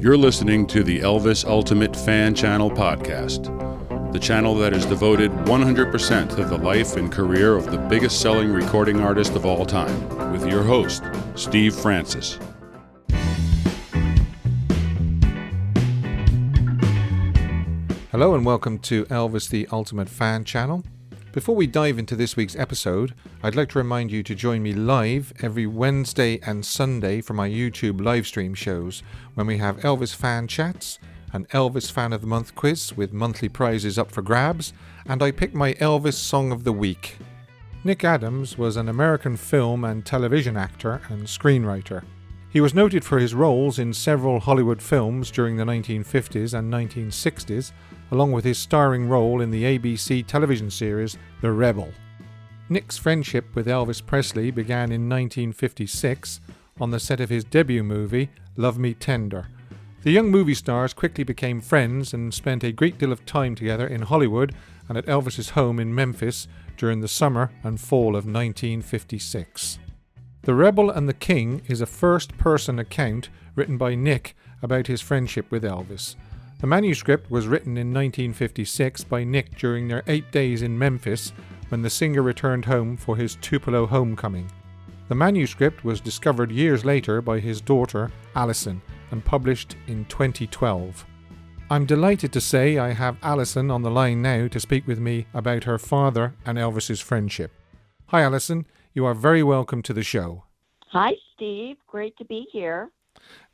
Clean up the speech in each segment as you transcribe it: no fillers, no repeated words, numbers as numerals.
You're listening to the Elvis Ultimate Fan Channel podcast, the channel that is devoted 100% to the life and career of the biggest selling recording artist of all time, with your host, Steve Francis. Hello and welcome to Elvis the Ultimate Fan Channel. Before we dive into this week's episode, I'd like to remind you to join me live every Wednesday and Sunday for my YouTube live stream shows, when we have Elvis Fan Chats, an Elvis Fan of the Month quiz with monthly prizes up for grabs, and I pick my Elvis Song of the Week. Nick Adams was an American film and television actor and screenwriter. He was noted for his roles in several Hollywood films during the 1950s and 1960s, along with his starring role in the ABC television series The Rebel. Nick's friendship with Elvis Presley began in 1956 on the set of his debut movie, Love Me Tender. The young movie stars quickly became friends and spent a great deal of time together in Hollywood and at Elvis's home in Memphis during the summer and fall of 1956. The Rebel and the King is a first-person account written by Nick about his friendship with Elvis. The manuscript was written in 1956 by Nick during their 8 days in Memphis when the singer returned home for his Tupelo homecoming. The manuscript was discovered years later by his daughter, Allyson, and published in 2012. I'm delighted to say I have Allyson on the line now to speak with me about her father and Elvis's friendship. Hi Allyson, you are very welcome to the show. Hi Steve, great to be here.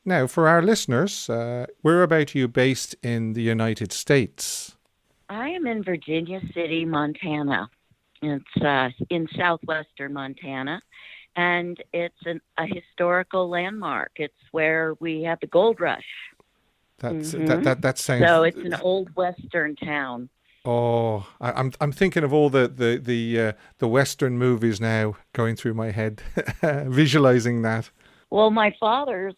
Now, for our listeners, whereabouts are you based in the United States? I am in Virginia City, Montana. It's in southwestern Montana, and it's a historical landmark. It's where we had the gold rush. That sounds. So it's an old western town. Oh, I'm thinking of all the western movies now going through my head, visualizing that. Well, my father's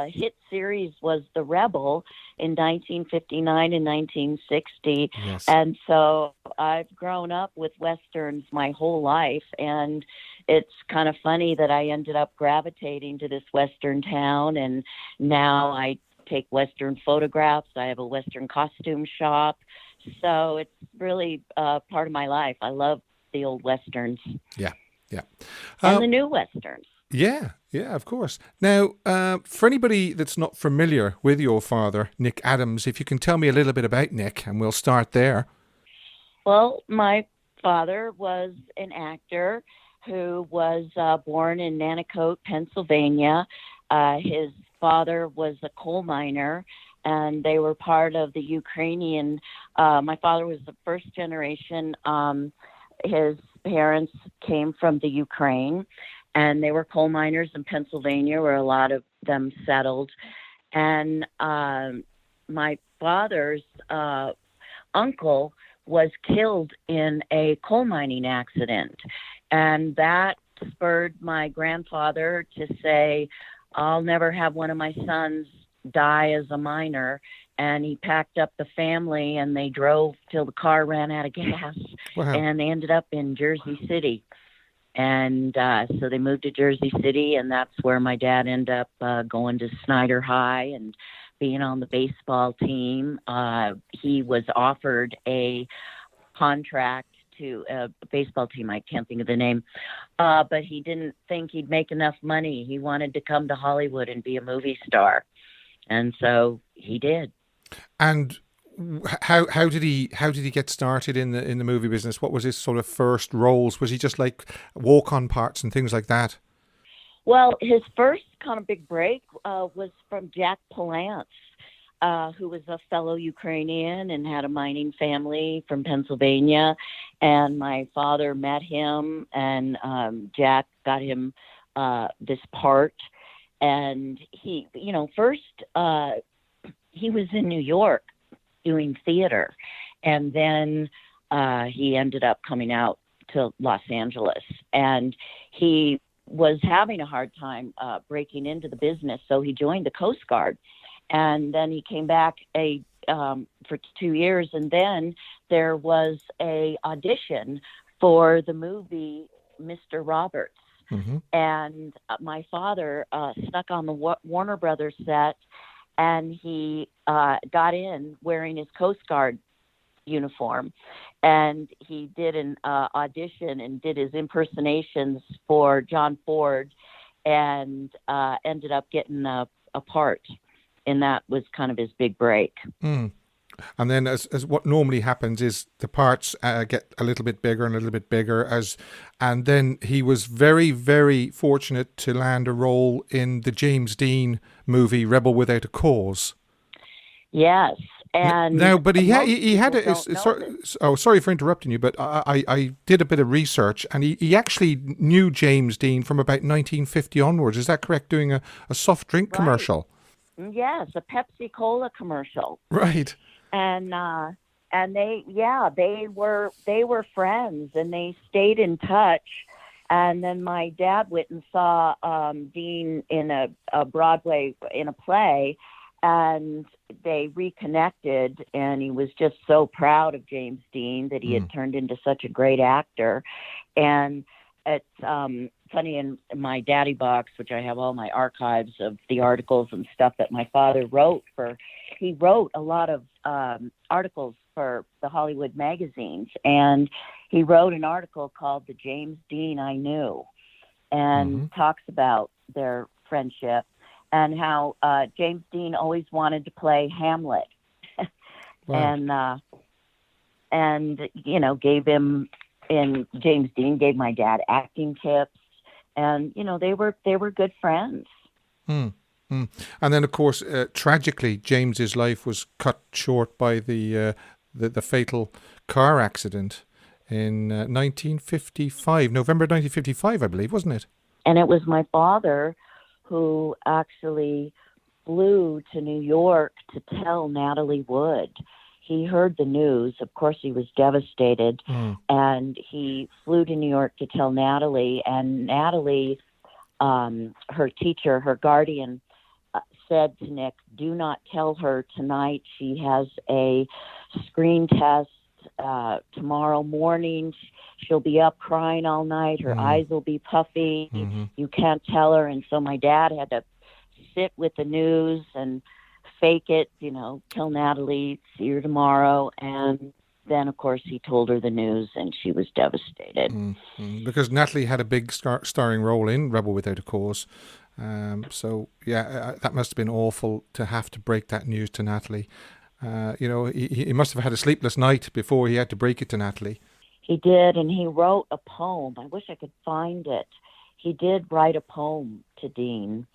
hit series was The Rebel in 1959 and 1960. Yes. And so I've grown up with Westerns my whole life. And it's kind of funny that I ended up gravitating to this Western town. And now I take Western photographs. I have a Western costume shop. So it's really part of my life. I love the old Westerns. Yeah. And the new Westerns. Yeah, of course. Now, for anybody that's not familiar with your father, Nick Adams, if you can tell me a little bit about Nick, and we'll start there. Well, my father was an actor who was born in Nanticoke, Pennsylvania. His father was a coal miner, and they were part of the Ukrainian. My father was the first generation. His parents came from the Ukraine. And they were coal miners in Pennsylvania, where a lot of them settled. And my father's uncle was killed in a coal mining accident. And that spurred my grandfather to say, I'll never have one of my sons die as a miner. And he packed up the family, and they drove till the car ran out of gas. Wow. And they ended up in Jersey City. And so they moved to Jersey City, and that's where my dad ended up going to Snyder High and being on the baseball team. He was offered a contract to a baseball team. I can't think of the name. But he didn't think he'd make enough money. He wanted to come to Hollywood and be a movie star. And so he did. And how did he get started in the movie business? What was his sort of first roles? Was he just like walk-on parts and things like that? Well, his first kind of big break was from Jack Palance, who was a fellow Ukrainian and had a mining family from Pennsylvania. And my father met him, and Jack got him this part. And he, first he was in New York doing theater, and then he ended up coming out to Los Angeles, and he was having a hard time breaking into the business, so he joined the Coast Guard, and then he came back for 2 years, and then there was a audition for the movie Mr. Roberts. Mm-hmm. And my father snuck on the Warner Brothers set and he got in wearing his Coast Guard uniform, and he did an audition and did his impersonations for John Ford, and ended up getting a part, and that was kind of his big break. Mm. And then as what normally happens is the parts get a little bit bigger and a little bit bigger and then he was very, very fortunate to land a role in the James Dean movie Rebel Without a Cause. Yes. And now, but he had sorry for interrupting you, but I did a bit of research, and he actually knew James Dean from about 1950 onwards. Is that correct? Doing a soft drink commercial. Yes, a Pepsi Cola commercial. Right. And they were friends, and they stayed in touch. And then my dad went and saw Dean in a Broadway in a play, and they reconnected, and he was just so proud of James Dean that he had turned into such a great actor. And it's funny, in my daddy box, which I have all my archives of the articles and stuff that my father wrote he wrote a lot of articles for the Hollywood magazines, and he wrote an article called The James Dean I Knew, and talks about their friendship and how James Dean always wanted to play Hamlet. Wow. And gave him, and James Dean gave my dad acting tips, and they were good friends. And then, of course, tragically, James's life was cut short by the fatal car accident in 1955, November 1955, I believe, wasn't it? And it was my father who actually flew to New York to tell Natalie Wood. He heard the news. Of course, he was devastated, and he flew to New York to tell Natalie. And Natalie, her teacher, her guardian, said to Nick, "Do not tell her tonight. She has a screen test tomorrow morning. She'll be up crying all night. Her eyes will be puffy. You can't tell her." And so my dad had to sit with the news and fake it, tell Natalie, see her tomorrow. And then, of course, he told her the news, and she was devastated. Because Natalie had a big starring role in Rebel Without a Cause. So, that must have been awful to have to break that news to Natalie. He must have had a sleepless night before he had to break it to Natalie. He did, and he wrote a poem. I wish I could find it. He did write a poem to Dean,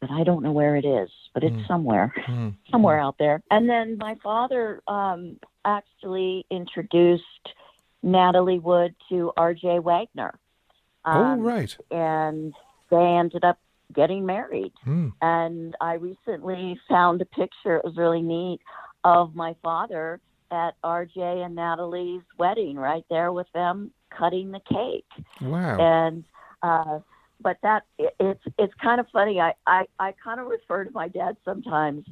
but I don't know where it is, but it's somewhere out there. And then my father actually introduced Natalie Wood to R.J. Wagner. Right. And they ended up getting married. And I recently found a picture, it was really neat, of my father at R.J. and Natalie's wedding, right there with them cutting the cake. Wow. And but it's kind of funny. I kind of refer to my dad sometimes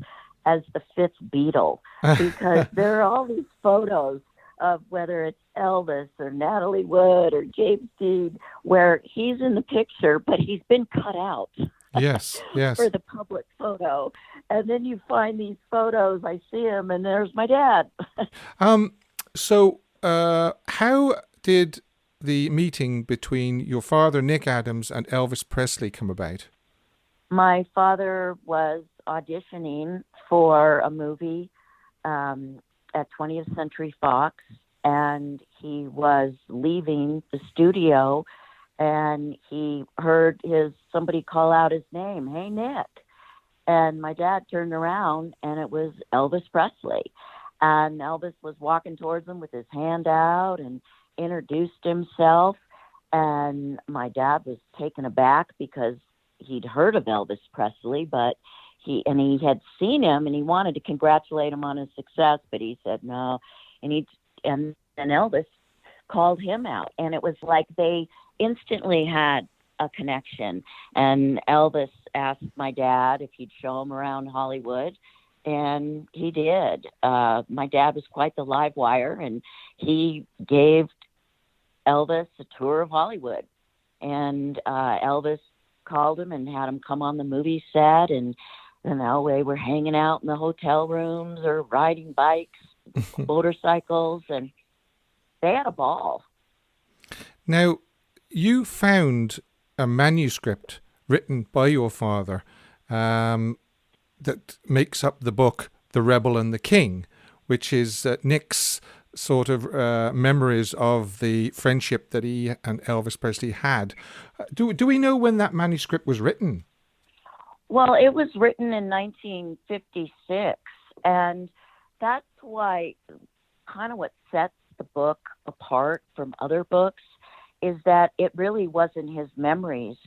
as the fifth Beatle, because there are all these photos of whether it's Elvis or Natalie Wood or James Dean, where he's in the picture, but he's been cut out. Yes. For the public photo. And then you find these photos, I see him, and there's my dad. So how did the meeting between your father, Nick Adams, and Elvis Presley come about? My father was auditioning for a movie at 20th Century Fox, and he was leaving the studio, and he heard somebody call out his name, "Hey, Nick." And my dad turned around, and it was Elvis Presley. And Elvis was walking towards him with his hand out and introduced himself. And my dad was taken aback because he'd heard of Elvis Presley, but he had seen him, and he wanted to congratulate him on his success, but he said no. And Elvis called him out, and it was like they instantly had a connection. And Elvis asked my dad if he'd show him around Hollywood, and he did. My dad was quite the live wire, and he gave Elvis a tour of Hollywood. And Elvis called him and had him come on the movie set, and they were hanging out in the hotel rooms or riding bikes, motorcycles, and they had a ball. Now, you found a manuscript written by your father that makes up the book The Rebel and the King, which is Nick's sort of memories of the friendship that he and Elvis Presley had. Do we know when that manuscript was written? Well, it was written in 1956, and that's why kind of what sets the book apart from other books is that it really wasn't his memories.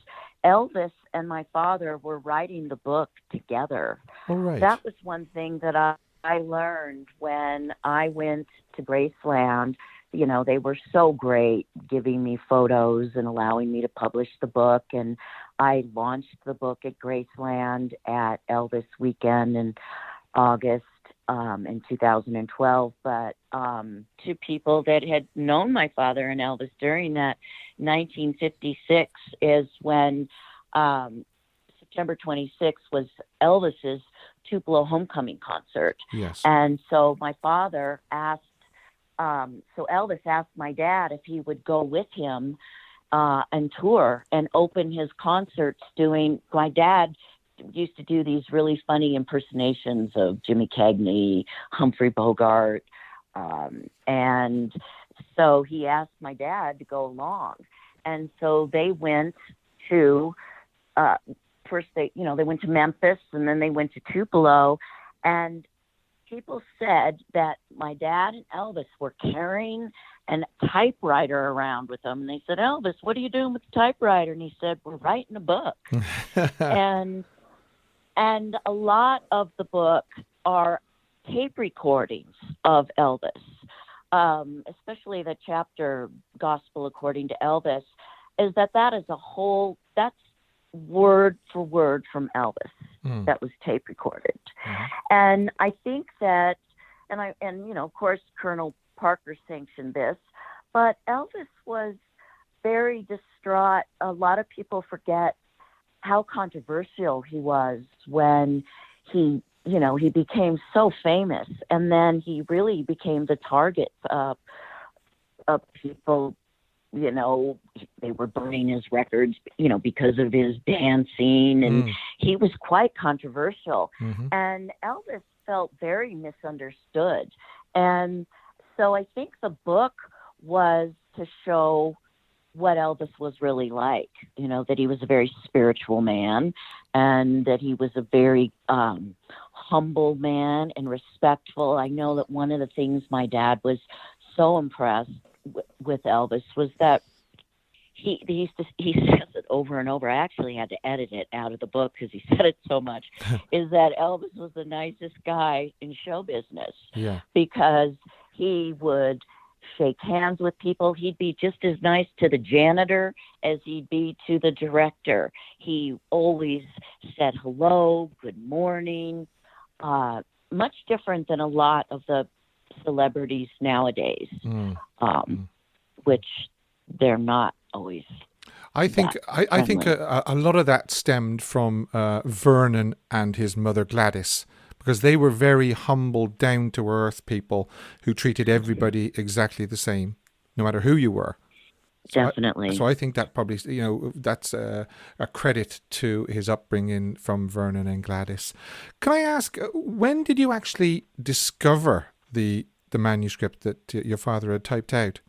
Elvis and my father were writing the book together. All right. That was one thing that I learned when I went to Graceland. They were so great giving me photos and allowing me to publish the book. And I launched the book at Graceland at Elvis Weekend in August in 2012. But to people that had known my father and Elvis during that 1956 is when September 26th was Elvis's Tupelo homecoming concert. Yes. And so my father Elvis asked my dad if he would go with him and tour and open his concerts my dad used to do these really funny impersonations of Jimmy Cagney, Humphrey Bogart. And so he asked my dad to go along. And so they went to, first they went to Memphis and then they went to Tupelo. And people said that my dad and Elvis were carrying a typewriter around with them. And they said, Elvis, what are you doing with the typewriter? And he said, we're writing a book. And a lot of the book are tape recordings of Elvis, especially the chapter Gospel According to Elvis, is that is that's word for word from Elvis that was tape recorded. And I think that, of course, Colonel Parker sanctioned this, but Elvis was very distraught. A lot of people forget how controversial he was when he became so famous, and then he really became the target of people. They were burning his records, because of his dancing, and he was quite controversial. And Elvis felt very misunderstood. And so I think the book was to show what Elvis was really like, that he was a very spiritual man and that he was a very humble man and respectful. I know that one of the things my dad was so impressed with Elvis was that he says it over and over. I actually had to edit it out of the book because he said it so much, is that Elvis was the nicest guy in show business. Yeah. Because he would shake hands with people. He'd be just as nice to the janitor as he'd be to the director. He always said hello, good morning, much different than a lot of the celebrities nowadays, which they're not always. I think a lot of that stemmed from Vernon and his mother Gladys, because they were very humble, down-to-earth people who treated everybody exactly the same, no matter who you were. Definitely. So I think that probably, that's a credit to his upbringing from Vernon and Gladys. Can I ask, when did you actually discover the manuscript that your father had typed out?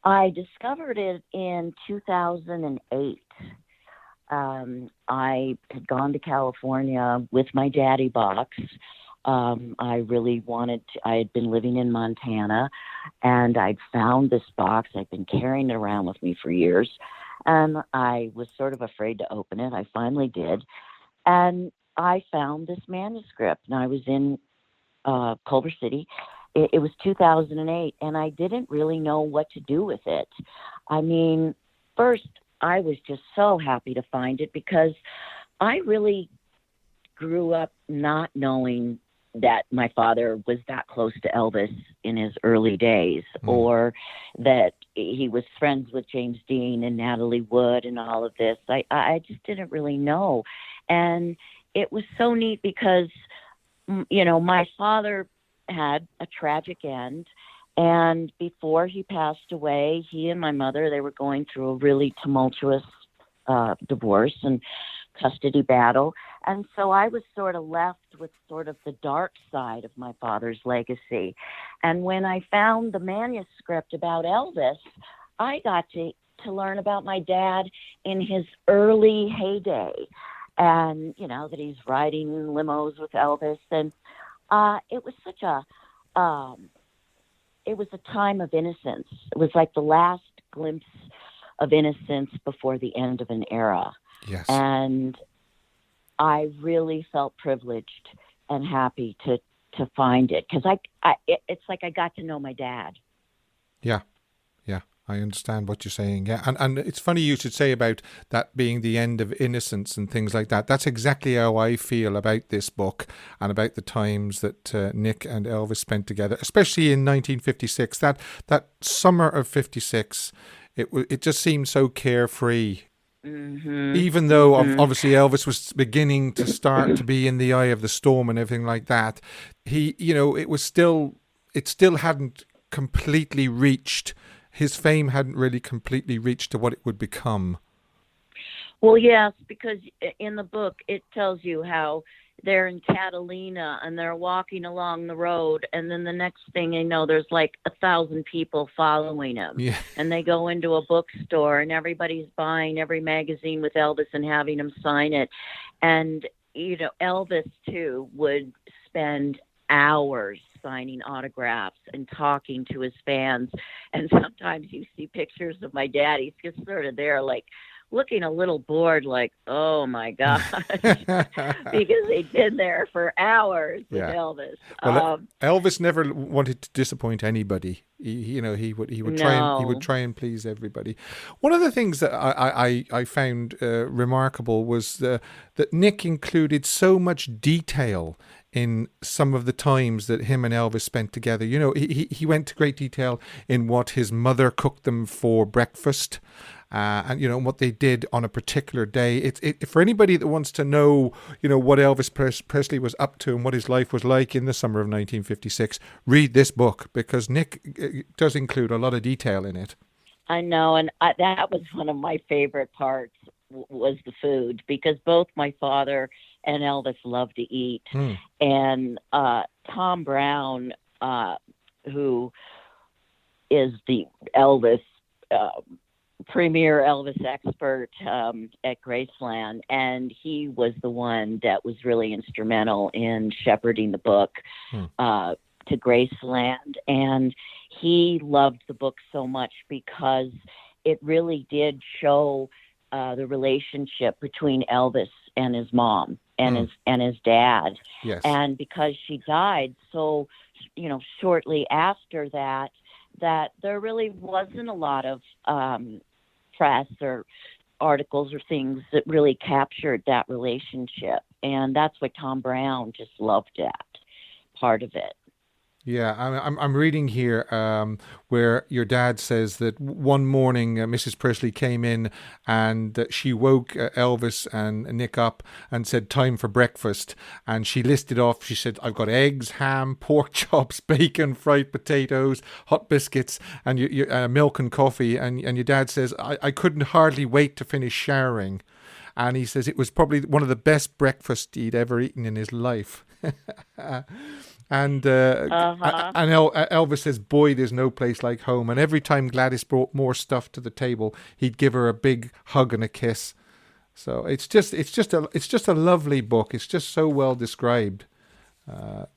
I discovered it in 2008. I had gone to California with my daddy box. I had been living in Montana, and I'd found this box. I'd been carrying it around with me for years, and I was sort of afraid to open it. I finally did, and I found this manuscript, and I was in Culver City. It was 2008, and I didn't really know what to do with it. I mean, first, I was just so happy to find it because I really grew up not knowing that my father was that close to Elvis in his early days, or that he was friends with James Dean and Natalie Wood and all of this. I just didn't really know. And it was so neat because, my father had a tragic end. And before he passed away, he and my mother, they were going through a really tumultuous divorce and custody battle. And so I was sort of left with sort of the dark side of my father's legacy. And when I found the manuscript about Elvis, I got to learn about my dad in his early heyday. And, that he's riding limos with Elvis. And it was such it was a time of innocence. It was like the last glimpse of innocence before the end of an era. Yes. And I really felt privileged and happy to find it, because it's like I got to know my dad. Yeah. I understand what you're saying. Yeah. And it's funny you should say about that being the end of innocence and things like that. That's exactly how I feel about this book and about the times that Nick and Elvis spent together, especially in 1956. That summer of 56, it just seemed so carefree. Mm-hmm. Even though obviously Elvis was beginning to start to be in the eye of the storm and everything like that, it still hadn't completely reached. His fame hadn't really completely reached to what it would become. Well, yes, because in the book it tells you how they're in Catalina and they're walking along the road, and then the next thing you know, there's like 1,000 people following him. Yeah. And they go into a bookstore and everybody's buying every magazine with Elvis and having him sign it. And, Elvis, too, would spend hours signing autographs and talking to his fans. And sometimes you see pictures of my dad. He's just sort of there, like, looking a little bored, like, oh my gosh, because they'd been there for hours with Elvis. Well, Elvis never wanted to disappoint anybody. He would try and please everybody. One of the things that I found remarkable was that Nick included so much detail in some of the times that him and Elvis spent together. He went to great detail in what his mother cooked them for breakfast. And what they did on a particular day. It for anybody that wants to know, what Elvis Presley was up to and what his life was like in the summer of 1956, read this book, because Nick does include a lot of detail in it. I know, and that was one of my favorite parts, was the food, because both my father and Elvis loved to eat. And Tom Brown, who is the Elvis premier Elvis expert at Graceland, and he was the one that was really instrumental in shepherding the book to Graceland. And he loved the book so much because it really did show the relationship between Elvis and his mom and his dad. Yes. And because she died so shortly after that there really wasn't a lot of press or articles or things that really captured that relationship. And that's what Tom Brown just loved, that part of it. Yeah, I'm reading here where your dad says that one morning Mrs. Presley came in and she woke Elvis and Nick up and said, "Time for breakfast." And she listed off, she said, "I've got eggs, ham, pork chops, bacon, fried potatoes, hot biscuits, and milk and coffee." And your dad says, I couldn't hardly wait to finish showering. And he says it was probably one of the best breakfasts he'd ever eaten in his life. And Elvis says, "Boy, there's no place like home." And every time Gladys brought more stuff to the table, he'd give her a big hug and a kiss. So it's just a lovely book. It's just so well described. The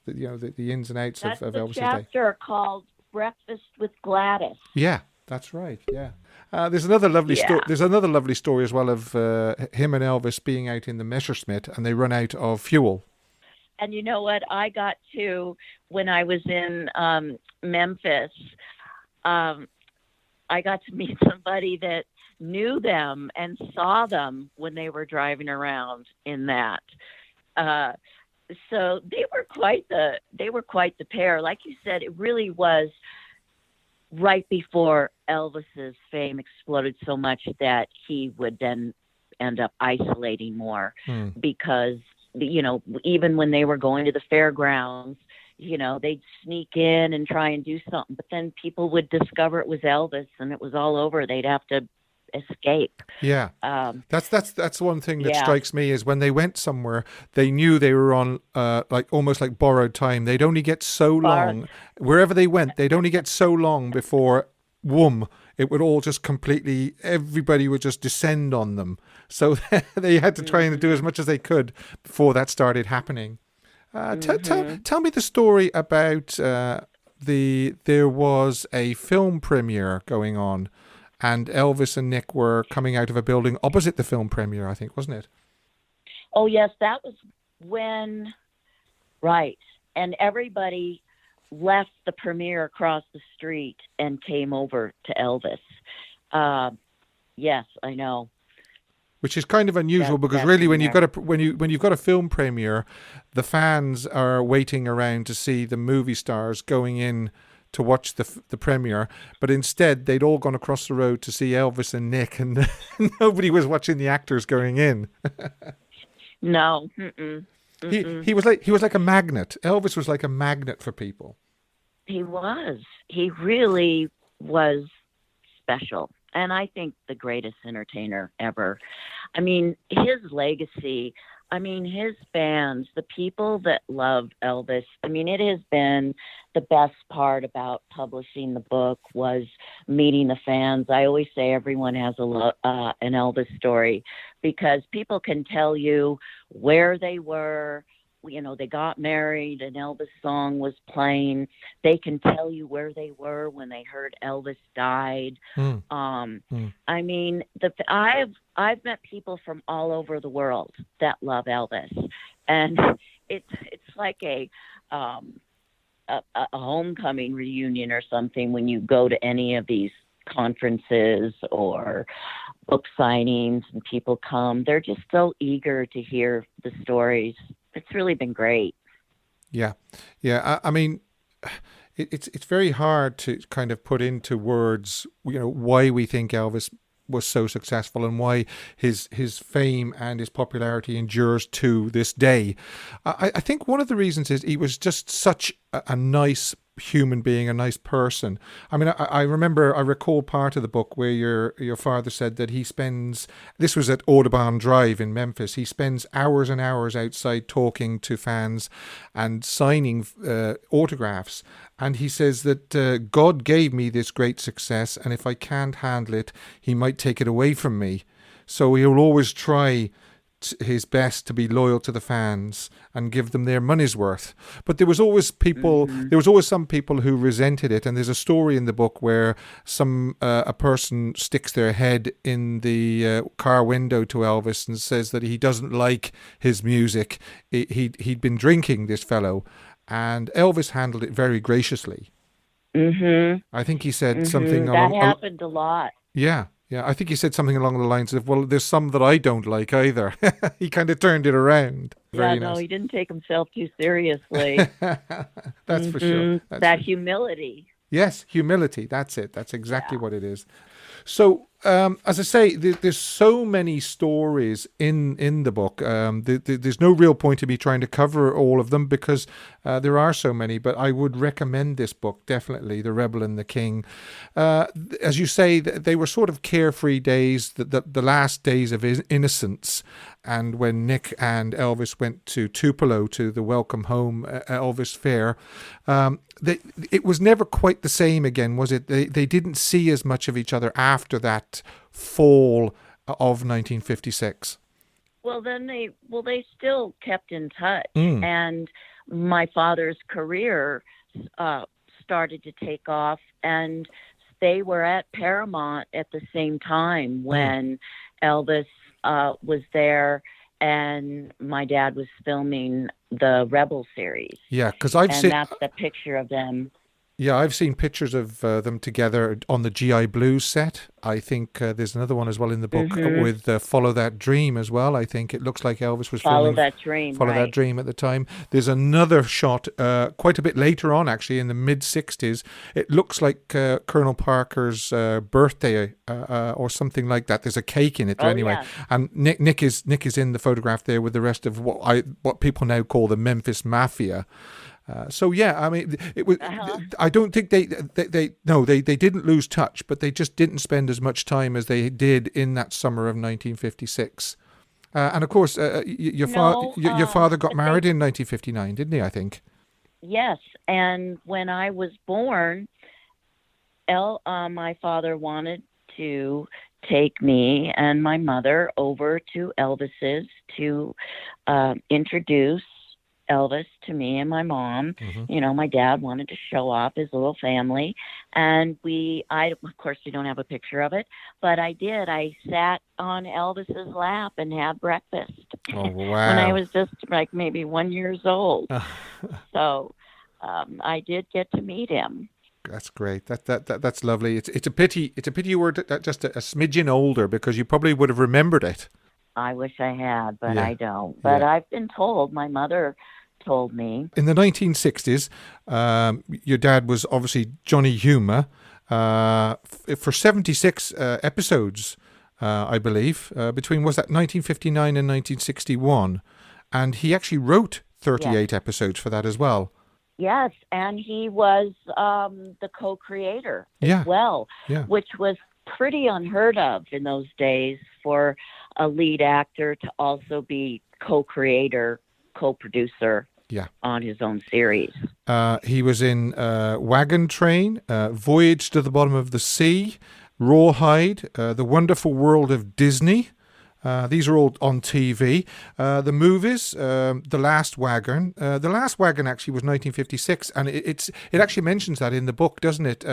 ins and outs of Elvis's day. That's the chapter called "Breakfast with Gladys." Yeah, that's right. Yeah. There's another lovely story. There's another lovely story as well of him and Elvis being out in the Messerschmitt, and they run out of fuel. And you know what? I got to, when I was in Memphis, I got to meet somebody that knew them and saw them when they were driving around in that. So they were quite the pair. Like you said, it really was right before Elvis's fame exploded so much that he would then end up isolating more because, even when they were going to the fairgrounds, they'd sneak in and try and do something, but then people would discover it was Elvis and it was all over. They'd have to escape. Yeah. That's one thing that Yeah. strikes me is when they went somewhere, they knew they were on almost like borrowed time. They'd only get so long. Wherever they went, they'd only get so long before whoom, it would all just completely, everybody would just descend on them. So they had to try and do as much as they could before that started happening. Tell me the story about there was a film premiere going on, and Elvis and Nick were coming out of a building opposite the film premiere, I think, wasn't it? Oh, yes, that was when, right. And everybody left the premiere across the street and came over to Elvis. Yes, I know. Which is kind of unusual because really, when you've got a film premiere, the fans are waiting around to see the movie stars going in to watch the premiere, but instead they'd all gone across the road to see Elvis and Nick, and nobody was watching the actors going in. No. He was like a magnet. Elvis was like a magnet for people. He was. He really was special. And I think the greatest entertainer ever. I mean, his legacy, his fans, the people that love Elvis, it has been the best part about publishing the book was meeting the fans. I always say everyone has an Elvis story because people can tell you where they were. They got married, an Elvis song was playing. They can tell you where they were when they heard Elvis died. I've met people from all over the world that love Elvis, and it's like a homecoming reunion or something when you go to any of these conferences or book signings and people come. They're just so eager to hear the stories. It's really been great. Yeah. It's very hard to kind of put into words, why we think Elvis was so successful and why his fame and his popularity endures to this day. I think one of the reasons is he was just such a nice human being, a nice person. I recall part of the book where your father said that he spends, this was at Audubon Drive in Memphis, he spends hours and hours outside talking to fans and signing autographs. And he says that God gave me this great success, and if I can't handle it, he might take it away from me. So he'll always try his best to be loyal to the fans and give them their money's worth. But there was always some people who resented it. And there's a story in the book where a person sticks their head in the car window to Elvis and says that he doesn't like his music. He'd been drinking, this fellow, and Elvis handled it very graciously. I think he said something that happened a lot. Yeah, I think he said something along the lines of, well, there's some that I don't like either. He kind of turned it around. Very nice. He didn't take himself too seriously. That's for sure. Humility. Yes, humility. That's it. That's exactly what it is. So, as I say, there's so many stories in the book. There's no real point in me trying to cover all of them because there are so many, but I would recommend this book, definitely, The Rebel and the King. As you say, they were sort of carefree days, the last days of innocence. And when Nick and Elvis went to Tupelo to the Welcome Home Elvis Fair, it was never quite the same again, was it? They didn't see as much of each other after that fall of 1956. Well, then they still kept in touch, and my father's career started to take off, and they were at Paramount at the same time when Elvis was there, and my dad was filming the Rebel series. Yeah, because that's the picture of them. Yeah, I've seen pictures of them together on the GI Blues set. I think there's another one as well in the book with Follow That Dream as well. I think it looks like Elvis was Follow filming That Dream, Follow That right. Dream at the time. There's another shot quite a bit later on, actually, in the mid-60s. It looks like Colonel Parker's birthday or something like that. There's a cake in it there anyway. Yeah. And Nick is in the photograph there with the rest of what people now call the Memphis Mafia. So yeah, I mean, it was. I don't think they didn't lose touch, but they just didn't spend as much time as they did in that summer of 1956. And of course, your father got married in 1959, didn't he? I think. Yes, and when I was born, my father wanted to take me and my mother over to Elvis's to introduce Elvis to me and my mom. You know, my dad wanted to show off his little family, and of course we don't have a picture of it, but I did. I sat on Elvis's lap and had breakfast. Oh, wow. When I was just like maybe 1 year old. So I did get to meet him. That's great. That's lovely. It's a pity you were just a smidgen older, because you probably would have remembered it. I wish I had, but I don't. But I've been told, my mother told me. In the 1960s, your dad was obviously Johnny Humor for 76 episodes, I believe, between, was that 1959 and 1961? And he actually wrote 38 episodes for that as well. Yes, and he was the co-creator as well, which was pretty unheard of in those days for a lead actor to also be co-creator, co-producer on his own series. He was in Wagon Train, Voyage to the Bottom of the Sea, Rawhide, The Wonderful World of Disney. These are all on TV. The movies, The Last Wagon. The Last Wagon actually was 1956, and it actually mentions that in the book, doesn't it?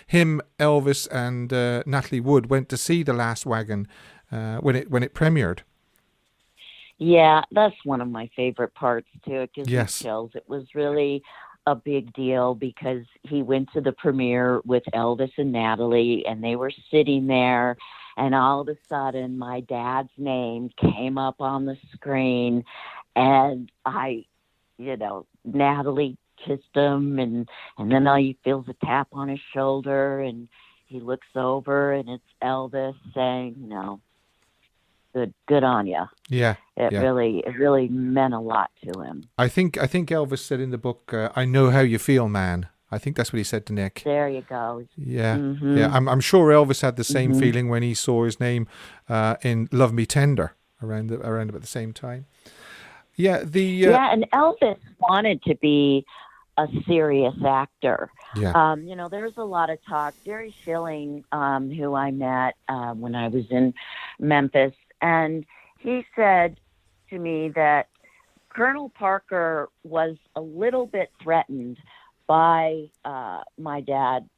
Him, Elvis, and Natalie Wood went to see The Last Wagon when it premiered. Yeah, that's one of my favorite parts too. It gives me chills. It was really a big deal because he went to the premiere with Elvis and Natalie, and they were sitting there. And all of a sudden, my dad's name came up on the screen, and Natalie kissed him, and then he feels a tap on his shoulder, and he looks over, and it's Elvis saying, good on you. Yeah. It really meant a lot to him. I think Elvis said in the book, "I know how you feel, man." I think that's what he said to Nick. There you go. Yeah, yeah. I'm sure Elvis had the same feeling when he saw his name in "Love Me Tender" around about the same time. Yeah, and Elvis wanted to be a serious actor. Yeah. There's a lot of talk. Jerry Schilling, who I met when I was in Memphis, and he said to me that Colonel Parker was a little bit threatened by my dad,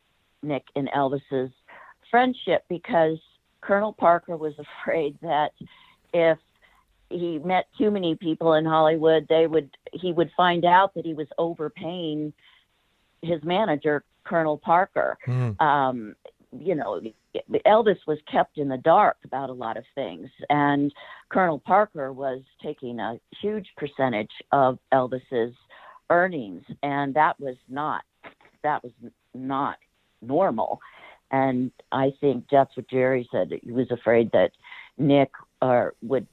Nick, and Elvis's friendship, because Colonel Parker was afraid that if he met too many people in Hollywood, he would find out that he was overpaying his manager, Colonel Parker. Elvis was kept in the dark about a lot of things, and Colonel Parker was taking a huge percentage of Elvis's earnings, and that was not normal. And I think that's what Jerry said. He was afraid that Nick would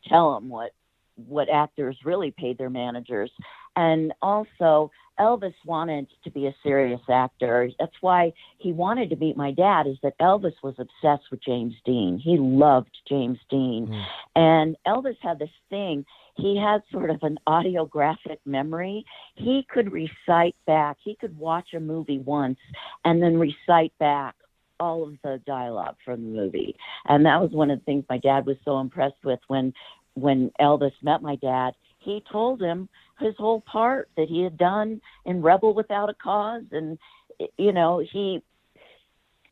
tell him what actors really paid their managers. And also, Elvis wanted to be a serious actor. That's why he wanted to meet my dad, is that Elvis was obsessed with James Dean. He loved James Dean. And Elvis had this thing. He had sort of an audiographic memory. He could recite back. He could watch a movie once and then recite back all of the dialogue from the movie. And that was one of the things my dad was so impressed with when Elvis met my dad. He told him his whole part that he had done in Rebel Without a Cause. And,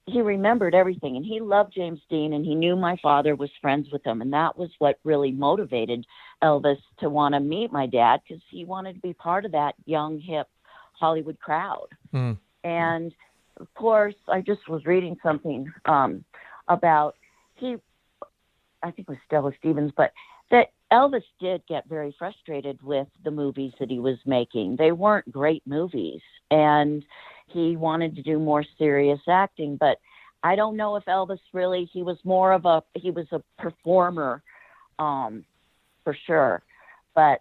he remembered everything. And he loved James Dean, and he knew my father was friends with him. And that was what really motivated Elvis to want to meet my dad, because he wanted to be part of that young, hip Hollywood crowd. And of course, I just was reading something about I think it was Stella Stevens, but that Elvis did get very frustrated with the movies that he was making. They weren't great movies, and he wanted to do more serious acting. But I don't know if Elvis really, he was a performer, for sure. But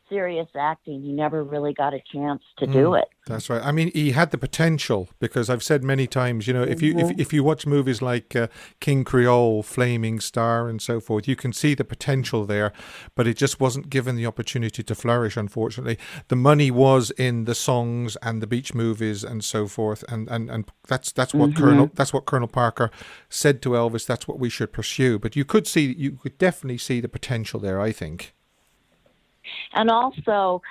serious acting, he never really got a chance to do it. That's right. I mean, he had the potential, because I've said many times, if you watch movies like King Creole, Flaming Star, and so forth, you can see the potential there, but it just wasn't given the opportunity to flourish. Unfortunately, the money was in the songs and the beach movies and so forth, and that's what Colonel Parker said to Elvis. That's what we should pursue. But you could definitely see the potential there, I think. And also,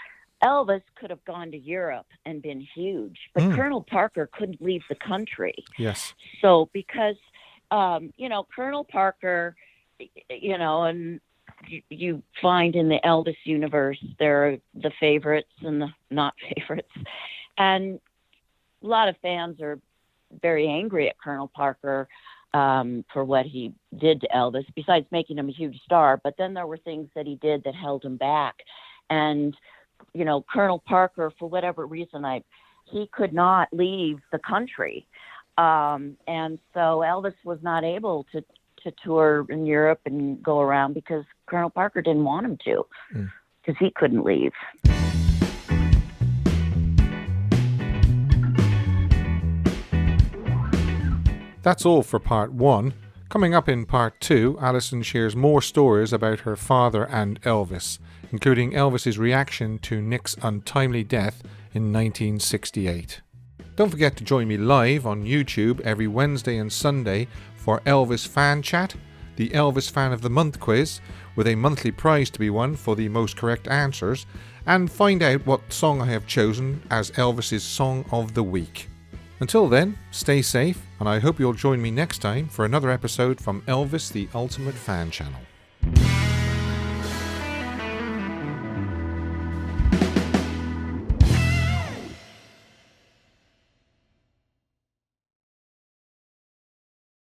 Elvis could have gone to Europe and been huge, but Colonel Parker couldn't leave the country. Yes. So because, Colonel Parker, and you find in the Elvis universe, there are the favorites and the not favorites. And a lot of fans are very angry at Colonel Parker for what he did to Elvis, besides making him a huge star. But then there were things that he did that held him back. And, Colonel Parker, for whatever reason, he could not leave the country. And so Elvis was not able to tour in Europe and go around because Colonel Parker didn't want him to, because he couldn't leave. That's all for part 1. Coming up in part 2, Allyson shares more stories about her father and Elvis, including Elvis's reaction to Nick's untimely death in 1968. Don't forget to join me live on YouTube every Wednesday and Sunday for Elvis Fan Chat, the Elvis Fan of the Month quiz, with a monthly prize to be won for the most correct answers, and find out what song I have chosen as Elvis's Song of the Week. Until then, stay safe, and I hope you'll join me next time for another episode from Elvis the Ultimate Fan Channel.